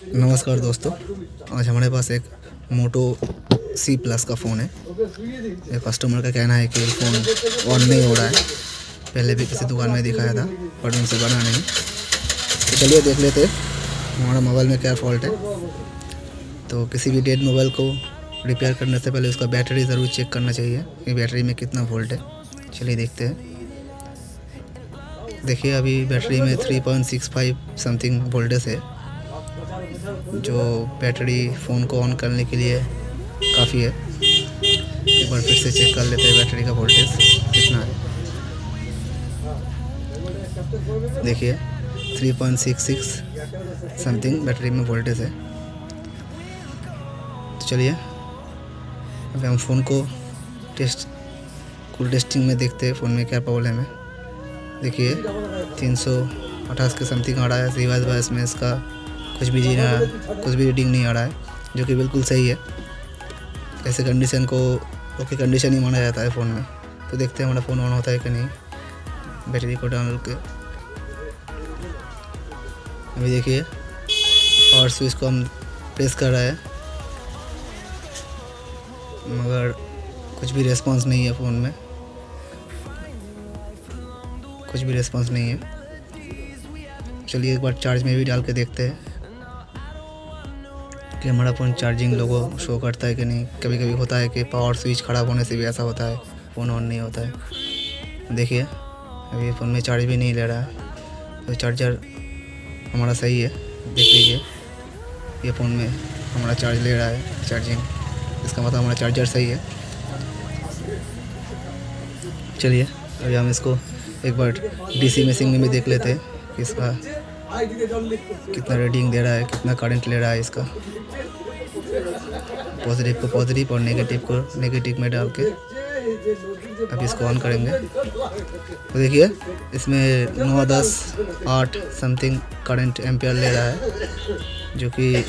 नमस्कार दोस्तों, आज हमारे पास एक मोटो सी प्लस का फ़ोन है। ये कस्टमर का कहना है कि फ़ोन ऑन नहीं हो रहा है। पहले भी किसी दुकान में दिखाया था पर उनसे बना नहीं। तो चलिए देख लेते हमारा मोबाइल में क्या फ़ॉल्ट है। तो किसी भी डेड मोबाइल को रिपेयर करने से पहले उसका बैटरी ज़रूर चेक करना चाहिए कि बैटरी में कितना वोल्ट है। चलिए देखते हैं। देखिए अभी बैटरी में 3.65 समथिंग वोल्टेज है, जो बैटरी फ़ोन को ऑन करने के लिए काफ़ी है। एक बार फिर से चेक कर लेते हैं बैटरी का वोल्टेज कितना है। देखिए 3.66 समथिंग बैटरी में वोल्टेज है। तो चलिए अभी हम फ़ोन को टेस्टिंग में देखते हैं फ़ोन में क्या प्रॉब्लम है। देखिए 328 के समथिंग आ रहा है। रिवाइज बायस में इसका कुछ भी रीडिंग नहीं आ रहा है, जो कि बिल्कुल सही है। ऐसे कंडीशन को ओके कंडीशन ही माना जाता है फ़ोन में। तो देखते हैं हमारा फ़ोन ऑन होता है कि नहीं। बैटरी को डाल के अभी देखिए पावर स्विच को हम प्रेस कर रहा है, मगर कुछ भी रिस्पांस नहीं है फ़ोन में, कुछ भी रिस्पांस नहीं है। चलिए एक बार चार्ज में भी डाल के देखते हैं कि हमारा फ़ोन चार्जिंग लोगो शो करता है कि नहीं। कभी कभी होता है कि पावर स्विच ख़राब होने से भी ऐसा होता है, फ़ोन ऑन नहीं होता है। देखिए अभी फ़ोन में चार्ज भी नहीं ले रहा है। तो चार्जर हमारा सही है, देख लीजिए ये फ़ोन में हमारा चार्ज ले रहा है चार्जिंग, इसका मतलब हमारा चार्जर सही है। चलिए अभी हम इसको एक बार डीसी मशीन में भी देख लेते हैं कि इसका कितना रीडिंग दे रहा है, कितना करंट ले रहा है इसका। पॉजिटिव को पॉजिटिव और नेगेटिव को नेगेटिव में डाल के अभी इसको ऑन करेंगे। तो देखिए इसमें 9, 10, 8 समथिंग करंट एम्पियर ले रहा है, जो कि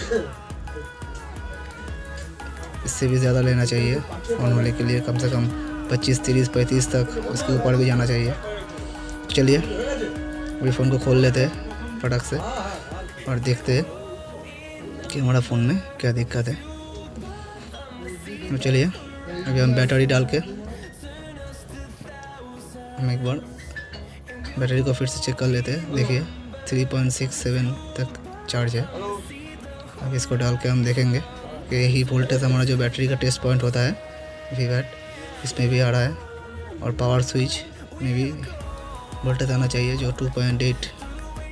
इससे भी ज़्यादा लेना चाहिए ऑन होने के लिए। कम से कम 25, 30, 35 तक उसके ऊपर भी जाना चाहिए। चलिए अभी फ़ोन को खोल लेते हैं फटक से और देखते हैं कि हमारा फ़ोन में क्या दिक्कत है। तो चलिए अभी हम बैटरी डाल के हम एक बार बैटरी को फिर से चेक कर लेते हैं। देखिए 3.67 तक चार्ज है। अब इसको डाल के हम देखेंगे कि यही वोल्टेज हमारा जो बैटरी का टेस्ट पॉइंट होता है वीवैट, इसमें भी आ रहा है। और पावर स्विच में भी वोल्टेज आना चाहिए, जो 2.8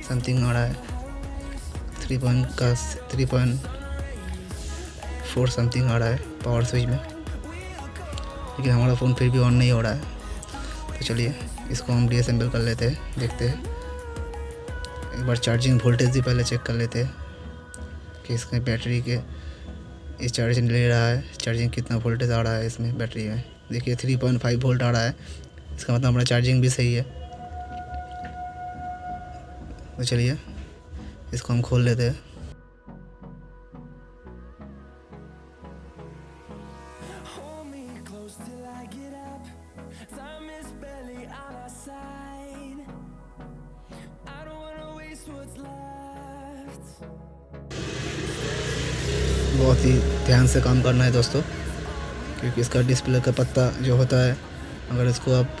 समथिंग आ रहा है। 3.4 समथिंग आ रहा है पावर स्विच में, लेकिन हमारा फ़ोन फिर भी ऑन नहीं हो रहा है। तो चलिए इसको हम डीअसेंबल कर लेते हैं, देखते हैं। एक बार चार्जिंग वोल्टेज भी पहले चेक कर लेते हैं कि इसके बैटरी के ये चार्जिंग ले रहा है, चार्जिंग कितना वोल्टेज आ रहा है इसमें बैटरी में। देखिए 3.5 वोल्ट आ रहा है, इसका मतलब हमारा चार्जिंग भी सही है। तो चलिए इसको हम खोल लेते हैं। बहुत ही ध्यान से काम करना है दोस्तों, क्योंकि इसका डिस्प्ले का पत्ता जो होता है, अगर इसको आप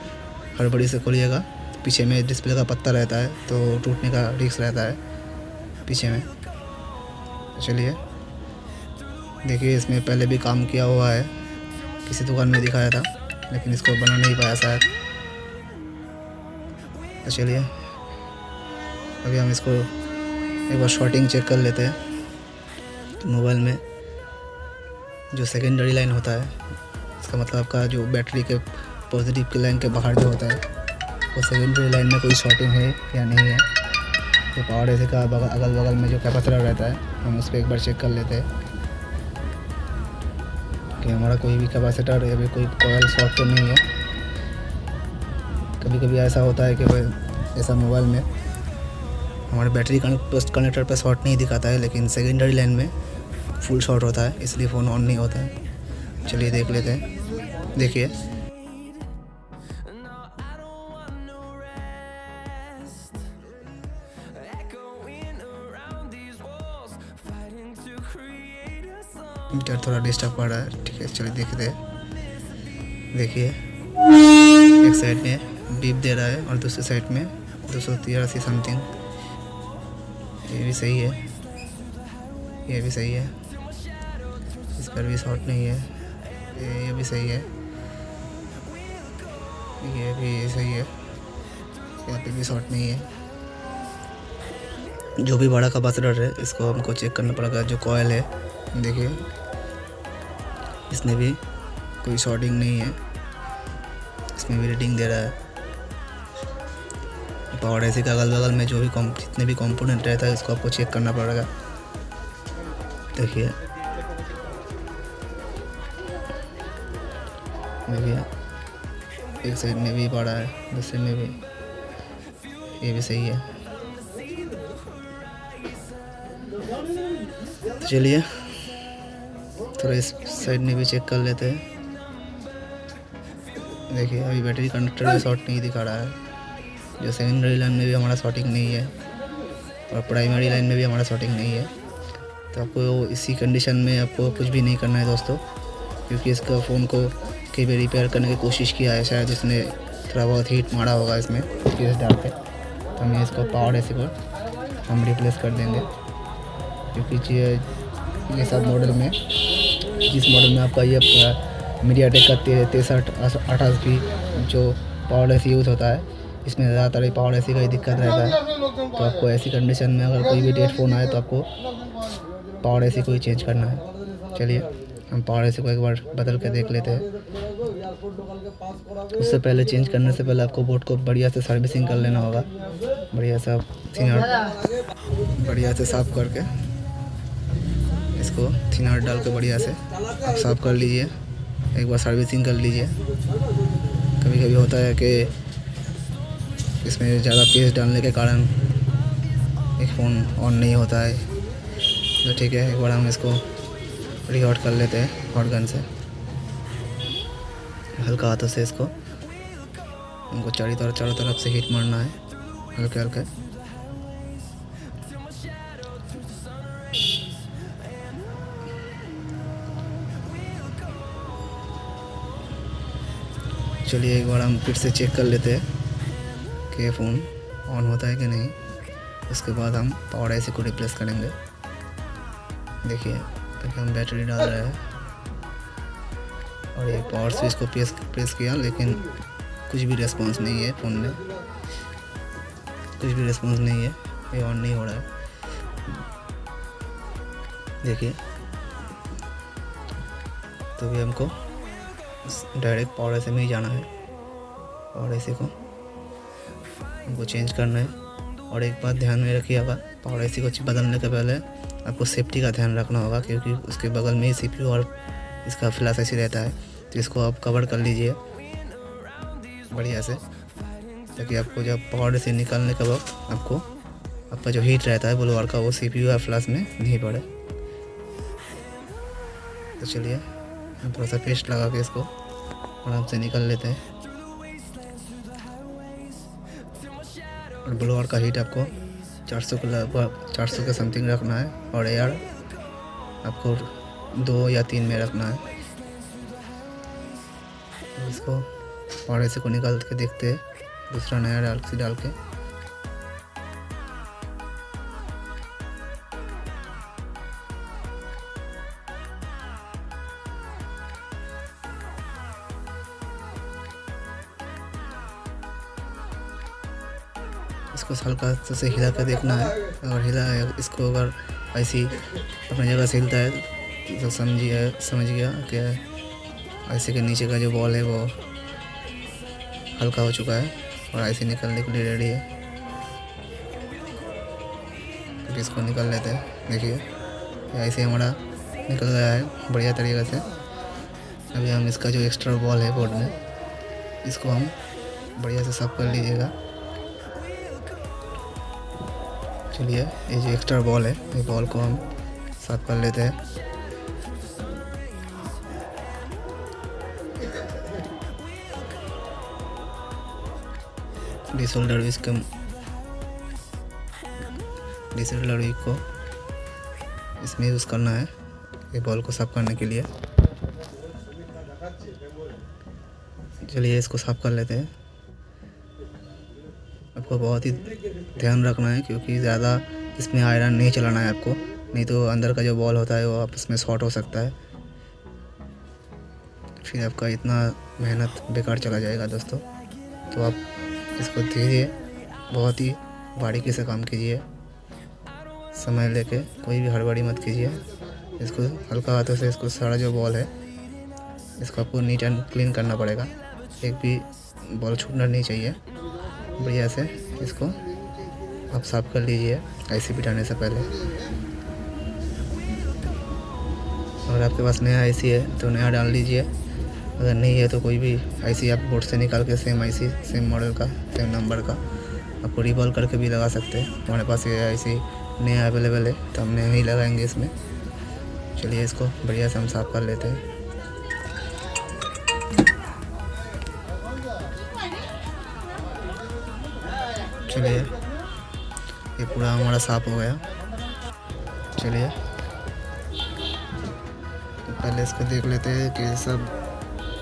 हड़बड़ी से खोलिएगा तो पीछे में डिस्प्ले का पत्ता रहता है, तो टूटने का रिस्क रहता है पीछे में। चलिए देखिए इसमें पहले भी काम किया हुआ है, किसी दुकान में दिखाया था लेकिन इसको बना नहीं पाया शायद। तो चलिए अभी हम इसको एक बार शॉर्टिंग चेक कर लेते हैं। मोबाइल में जो सेकेंडरी लाइन होता है, इसका मतलब आपका जो बैटरी के पॉजिटिव की लाइन के बाहर जो होता है, वो सेकेंडरी लाइन में कोई शॉर्टिंग है या नहीं है। तो पावर ऐसे का अगल बगल में जो कैपेसिटर रहता है, हम उस पर एक बार चेक कर लेते हैं कि हमारा कोई भी कैपेसिटर या फिर कोई कॉइल शॉर्ट तो नहीं है। कभी कभी ऐसा होता है कि भाई ऐसा मोबाइल में हमारे बैटरी कनेक्टर पर शॉर्ट नहीं दिखाता है, लेकिन सेकेंडरी लाइन में फुल शॉर्ट होता है, इसलिए फ़ोन ऑन नहीं होता है। चलिए देख लेते हैं। देखिए मीटर थोड़ा डिस्टर्ब कर रहा है, ठीक है चलिए देखते हैं। देखिए एक साइड में बीप दे रहा है और दूसरी साइड में 283 समथिंग। ये भी सही है, ये भी सही है, इस पर भी शॉर्ट नहीं है। ये भी सही है, ये भी सही है, यहाँ पे भी शॉर्ट नहीं है। जो भी बड़ा कैपेसिटर है इसको हमको चेक करना पड़ेगा। जो कॉयल है देखिए इसमें भी कोई शॉर्टिंग नहीं है, इसमें भी रीडिंग दे रहा है। पावर एसी का अगल बगल में जो भी जितने भी कंपोनेंट रहता है इसको आपको चेक करना पड़ेगा। देखिए एक साइड में भी पड़ा है, दूसरे में भी, ये भी सही है। तो चलिए थोड़ा इस साइड में भी चेक कर लेते हैं। देखिए अभी बैटरी कनेक्टर में शॉर्ट नहीं दिखा रहा है। जो सेकेंडरी लाइन में भी हमारा शॉर्टिंग नहीं है और प्राइमरी लाइन में भी हमारा शॉर्टिंग नहीं है। तो आपको इसी कंडीशन में आपको कुछ भी नहीं करना है दोस्तों, क्योंकि इसका फ़ोन को कई बार रिपेयर करने की कोशिश किया है, शायद उसने थोड़ा बहुत हीट मारा होगा इसमें पीस डाल के। तो हम इसको पावर एसी पर हम रिप्लेस कर देंगे, क्योंकि ये सब मॉडल में, जिस मॉडल में आपका ये मीडियाटेक का 6388 जो पावर एसी यूज़ होता है, इसमें ज़्यादातर पावर एसी का ही दिक्कत रहता है। तो आपको ऐसी कंडीशन में अगर कोई भी डेड फ़ोन आए तो आपको पावर एसी को ही चेंज करना है। चलिए हम पावर एसी को एक बार बदल के देख लेते हैं। उससे पहले चेंज करने से पहले आपको बोर्ड को बढ़िया से सर्विसिंग कर लेना होगा। बढ़िया से साफ़ करके इसको थिनर डाल के बढ़िया से आप साफ़ कर लीजिए, एक बार सर्विसिंग कर लीजिए। कभी कभी होता है कि इसमें ज़्यादा पेस्ट डालने के कारण एक फ़ोन ऑन नहीं होता है। तो ठीक है, एक बार हम इसको रीहॉट कर लेते हैं हॉट गन से। हल्का हाथों से इसको हमको चारों तरफ से हीट मारना है, हल्के हल्के। चलिए एक बार हम फिर से चेक कर लेते हैं कि फ़ोन ऑन होता है कि नहीं। उसके बाद हम पावर एसी को रिप्लेस करेंगे। देखिए अभी हम बैटरी डाल रहे हैं और ये पावर स्विच को प्रेस किया, लेकिन कुछ भी रिस्पांस नहीं है फ़ोन में, कुछ भी रिस्पांस नहीं है, ये ऑन नहीं हो रहा है। देखिए तो भी हमको डायरेक्ट पावर एसी में ही जाना है। पावर एसी को हमको चेंज करना है। और एक बात ध्यान में रखिएगा, पावर एसी को बदलने के पहले आपको सेफ्टी का ध्यान रखना होगा, क्योंकि उसके बगल में ही सीपीयू और इसका फ्लैश एसी रहता है। तो इसको आप कवर कर लीजिए बढ़िया से, ताकि आपको जब पावर एसी निकालने के वक्त आपको आपका जो हीट रहता है ब्लोअर का, वो सीपीयू या फ्लैश में नहीं पड़े। तो चलिए हम थोड़ा सा पेस्ट लगा के इसको आराम से निकाल लेते हैं। और ब्लोअर का हीट आपको 400 के समथिंग रखना है और एयर आपको 2 या 3 में रखना है। इसको पावर एसी को निकाल के देखते हैं, दूसरा नया डाल के। इसको हल्का से हिला कर देखना है। अगर इसको अगर ऐसी अपनी जगह से हिलता है तो समझ गया कि ऐसे के नीचे का जो बॉल है वो हल्का हो चुका है और ऐसे निकलने के लिए रेडी है। तो इसको निकाल लेते हैं। देखिए ऐसे हमारा निकल गया है बढ़िया तरीके से। अभी हम इसका जो एक्स्ट्रा बॉल है बोर्ड में, इसको हम बढ़िया से साफ कर लीजिएगा। चलिए ये जो एक्स्ट्रा बॉल है, ये बॉल को हम साफ कर लेते हैं। डिसोल्डर विस्क को इसमें यूज़ करना है ये बॉल को साफ़ करने के लिए। चलिए इसको साफ़ कर लेते हैं। आपको बहुत ही ध्यान रखना है क्योंकि ज़्यादा इसमें आयरन नहीं चलाना है आपको, नहीं तो अंदर का जो बॉल होता है वो आपस में शॉर्ट हो सकता है, फिर आपका इतना मेहनत बेकार चला जाएगा दोस्तों। तो आप इसको धीरे बहुत ही बारीकी से काम कीजिए, समय लेके, कोई भी हड़बड़ी मत कीजिए। इसको हल्का हाथों से इसको सारा जो बॉल है इसको आपको नीट एंड क्लीन करना पड़ेगा, एक भी बॉल छूटना नहीं चाहिए। बढ़िया से इसको आप साफ़ कर लीजिए आईसी बिठाने से पहले। अगर आपके पास नया आईसी है तो नया डाल लीजिए, अगर नहीं है तो कोई भी आईसी आप बोर्ड से निकाल के सेम आईसी, सेम मॉडल का, सेम नंबर का आपको रीबॉल करके भी लगा सकते हैं। हमारे पास ये आईसी नया अवेलेबल है तो हम नया ही लगाएंगे इसमें। चलिए इसको बढ़िया से हम साफ़ कर लेते हैं। चलिए ये पूरा हमारा साफ़ हो गया। चलिए पहले इसको देख लेते हैं कि सब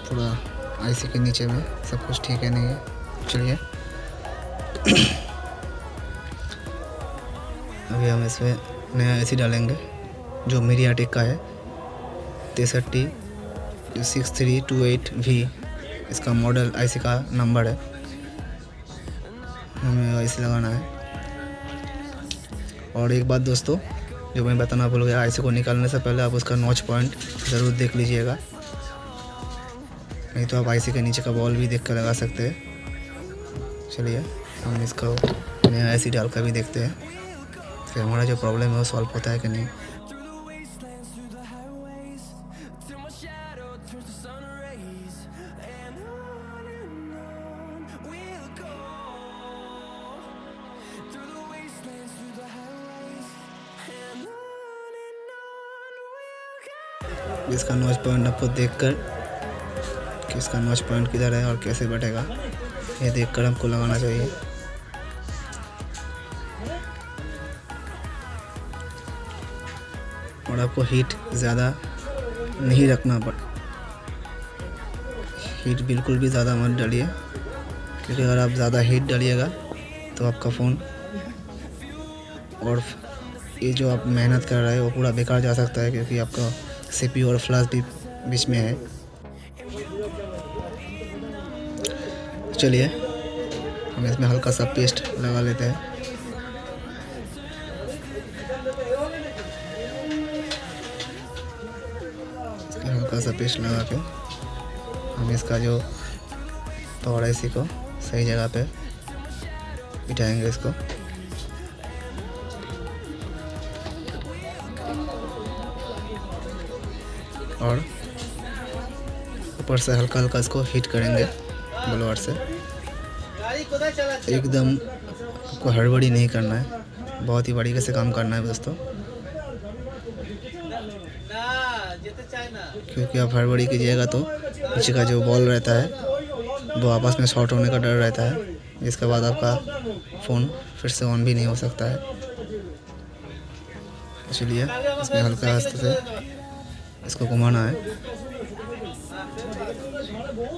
पूरा आईसी के नीचे में सब कुछ ठीक है नहीं है। चलिए अभी हम इसमें नया आईसी डालेंगे जो मीडियाटेक का है 636328V इसका मॉडल आईसी का नंबर है। हमें आईसी लगाना है। और एक बात दोस्तों जो मैं बताना भूल गया, आईसी को निकालने से पहले आप उसका नॉच पॉइंट ज़रूर देख लीजिएगा, नहीं तो आप आईसी के नीचे का बॉल भी देख कर लगा सकते हैं। चलिए हम इसको नया आईसी डाल कर भी देखते हैं कि हमारा जो प्रॉब्लम है वो सॉल्व होता है कि नहीं। इसका नॉच पॉइंट आपको देखकर कि इसका नॉच पॉइंट किधर है और कैसे बैठेगा ये देखकर हमको लगाना चाहिए। और आपको हीट ज़्यादा नहीं रखना हीट बिल्कुल भी ज़्यादा मत डालिए, क्योंकि अगर आप ज़्यादा हीट डालिएगा तो आपका फ़ोन और ये जो आप मेहनत कर रहे हैं वो पूरा बेकार जा सकता है, क्योंकि आपका सीपीयू और फ्लैश भी बीच में है। चलिए हम इसमें हल्का सा पेस्ट लगा लेते हैं। हल्का सा पेस्ट लगा के हम इसका जो पावर आईसी को सही जगह पे बिठाएंगे इसको। और ऊपर से हल्का हल्का इसको हीट करेंगे ब्लोअर से। एकदम आपको हड़बड़ी नहीं करना है, बहुत ही बारीकी से काम करना है दोस्तों, क्योंकि आप हड़बड़ी कीजिएगा तो नीचे का जो बॉल रहता है वो आपस में शॉर्ट होने का डर रहता है, जिसके बाद आपका फ़ोन फिर से ऑन भी नहीं हो सकता है। इसलिए इसमें हल्का हाथ से इसको घुमाना है।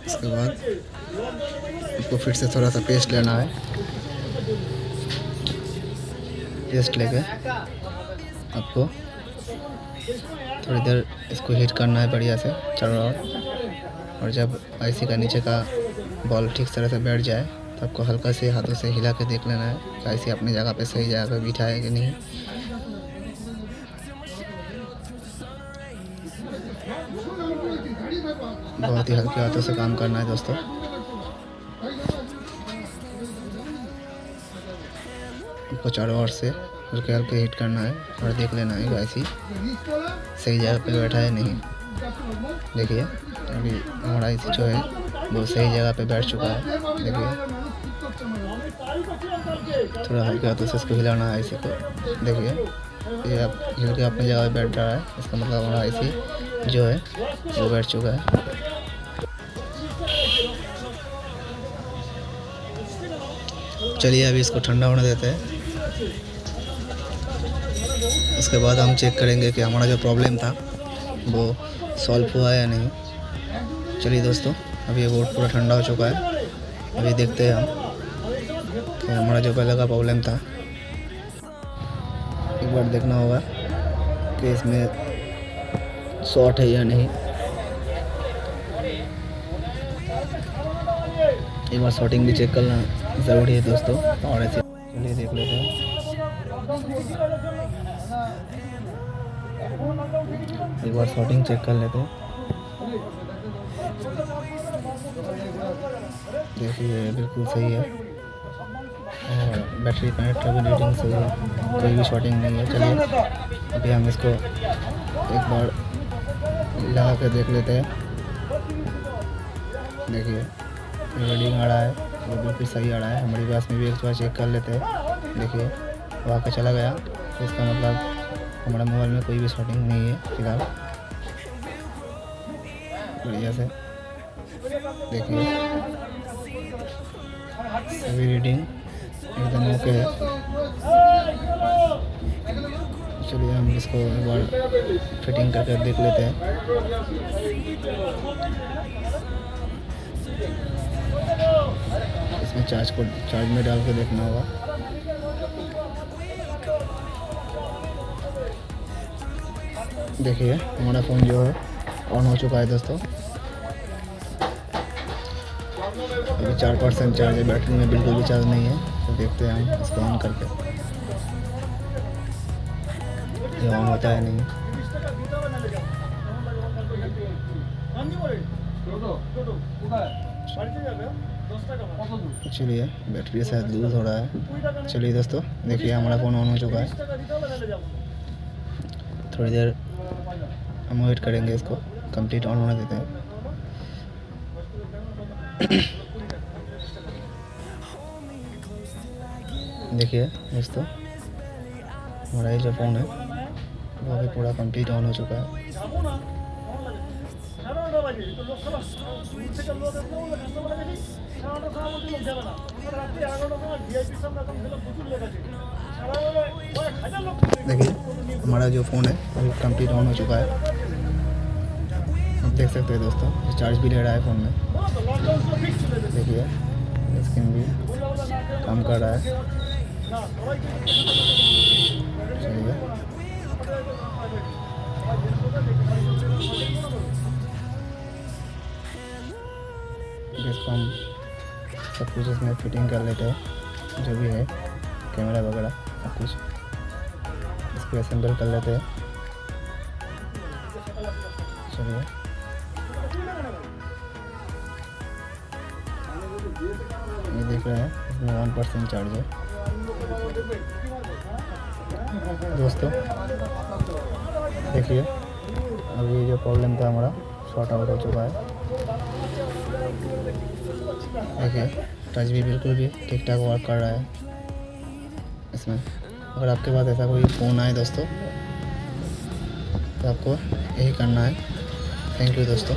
इसके बाद आपको फिर से थोड़ा सा पेस्ट लेना है। पेस्ट लेके आपको थोड़ी देर इसको हीट करना है बढ़िया से चारों ओर। और जब आईसी का नीचे का बॉल ठीक तरह से बैठ जाए तो आपको हल्का से हाथों से हिला के देख लेना है कि आईसी अपनी जगह पे सही जगह पे बिठा है कि नहीं। बहुत ही हल्के हाथों से काम करना है दोस्तों। आपको चारों ओर से हल्के हल्के हीट करना है और देख लेना है कि आईसी सही जगह पे बैठा है नहीं। देखिए अभी हमारा आईसी जो है वो सही जगह पे बैठ चुका है। देखिए थोड़ा हल्के हाथों से इसको हिलाना है आईसी को। देखिए ये आप हिल के अपनी जगह पे बैठ रहा है, इसका मतलब हमारा आईसी जो है वो बैठ चुका है। चलिए अभी इसको ठंडा होने देते हैं। उसके बाद हम चेक करेंगे कि हमारा जो प्रॉब्लम था वो सॉल्व हुआ है या नहीं। चलिए दोस्तों, अभी ये बोर्ड पूरा ठंडा हो चुका है। अभी देखते हैं हम कि हमारा जो पहले का प्रॉब्लम था, एक बार देखना होगा कि इसमें शॉर्ट है या नहीं। एक बार शॉर्टिंग भी चेक करना ज़रूरी है दोस्तों। और ऐसे चलिए देख लेते हैं। एक बार शॉर्टिंग चेक कर लेते हैं। देखिए बिल्कुल सही है और बैटरी कनेक्टर भी रीडिंग सही है, कोई भी शॉर्टिंग नहीं है। चलिए अभी हम इसको एक बार लगा कर देख लेते हैं। देखिए रीडिंग आ रहा है, वो बिल्कुल सही आ रहा है। हमारी पास में भी एक बार चेक कर लेते हैं। देखिए वो आके चला गया, तो इसका मतलब हमारा मोबाइल में कोई भी शॉर्टिंग नहीं है फिलहाल। बढ़िया से देखिए सभी रीडिंग एकदम ओके है। चलिए हम इसको एक बार फिटिंग करके देख लेते हैं। इसमें चार्ज में डाल के देखना होगा। देखिए हमारा फ़ोन जो है ऑन हो चुका है दोस्तों। अभी 4% चार्ज है, बैटरी में बिल्कुल भी चार्ज नहीं है। तो देखते हैं हम इसको ऑन करके, ये ऑन होता है नहीं। चलिए बैटरी शायद लूज़ हो रहा है। चलिए दोस्तों देखिए हमारा फ़ोन ऑन हो चुका है। थोड़ी देर हम वेट करेंगे, इसको कंप्लीट ऑन होने देते हैं। देखिए दोस्तों हमारा ये जो फ़ोन है वो भी पूरा कंप्लीट ऑन हो चुका है। देखिए हमारा जो फ़ोन है वो कंप्लीट ऑन हो चुका है। आप देख सकते हैं दोस्तों, चार्ज भी ले रहा है फ़ोन में। देखिए स्क्रीन भी काम कर रहा है। चलिए इसको हम सब कुछ इसमें फिटिंग कर लेते हैं, जो भी है कैमरा वगैरह सब कुछ इसको असेंबल कर लेते हैं। चलिए ये देख रहे हैं इसमें 1% चार्ज है दोस्तों। देखिए अभी जो प्रॉब्लम था हमारा शॉर्ट आउट हो चुका है। देखिए टच भी बिल्कुल भी ठीक ठाक वर्क कर रहा है इसमें। अगर आपके पास ऐसा कोई फ़ोन आए दोस्तों तो आपको यही करना है। थैंक यू दोस्तों।